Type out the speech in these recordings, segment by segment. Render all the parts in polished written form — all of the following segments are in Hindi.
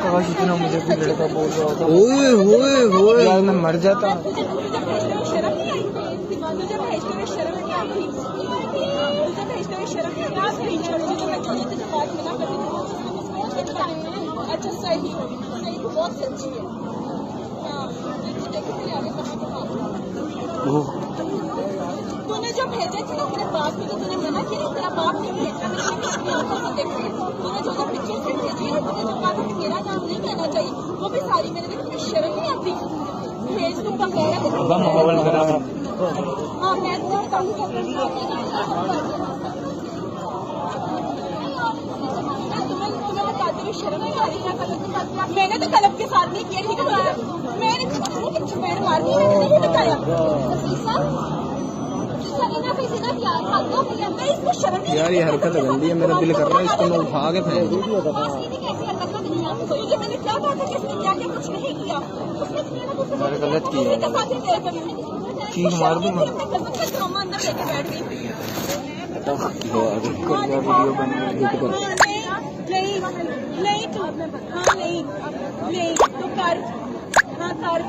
काश इतना मुझे भी लड़का बोल रहा होता। ओए ओए ओए यार मैं मर जाता। शर्म नहीं आई? मुझे भेजते हुए शर्म नहीं आई थी? मुझे भेजते हुए शर्म नहीं आई? स्क्रीनशॉट मुझे मैं जो तुझे बात मना करती हूँ। अच्छा सही सही बहुत सच्ची है। हाँ देखो फिर आगे तूने जो भेजे थे ना अपने बाप को, तो तूने मना किया तेरा बाप नहीं भेजा। तूने जो पिक्चर से भेजी है, तूने जो कहा था मेरा नाम नहीं कहना चाहिए, वो भी सारी मेरे लिए तुम्हें शर्म नहीं आती? भेज दूंगा कह रहा माहौल खराब। हाँ मैं तो तुम्हें बताते हुए शर्म नहीं आ रही है? मैंने तो कलब के साथ नहीं किया, ठीक है? मैंने चपेड़ मार दी, मैंने नहीं बताया। यार ये हरकत गंदी है, मेरा दिल कर रहा है इसको मैं उठा के फेंक दूं। मैंने क्या कहा था कि इसने क्या क्या कुछ नहीं किया? मैंने गलत किया, चीख मार दूं मैं। अंदर लेके बैठ गई। वीडियो बन नहीं नहीं तू हाँ नहीं तू कर। हाँ कर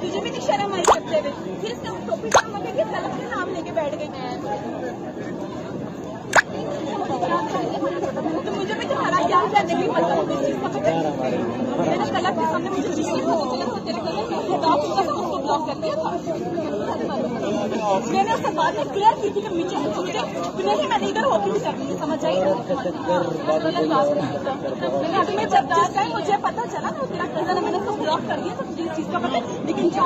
तुझे भी नहीं शर्म आई करते हुए? फिर इसका टोपी पर मगर के तलब के नाम लेके बैठ गई। तो मुझे भी तुम्हारा याद करने की पता होगी इस चीज का पता। मेरे तलब के सामने मुझे जिस चीज को पता चला तेरे गलत ब्लॉक होगा तो उसको ब्लॉक कर दिया था। मैंने उससे बात क्लियर की थी कि मुझे नहीं मैंने इधर होती भी करनी है, समझ आई? मैं बर्दाश्त है, मुझे पता चला ना तेरा कजन है, मैंने उसको ब्लॉक कर दिया तो मुझे इस चीज का पता। लेकिन जो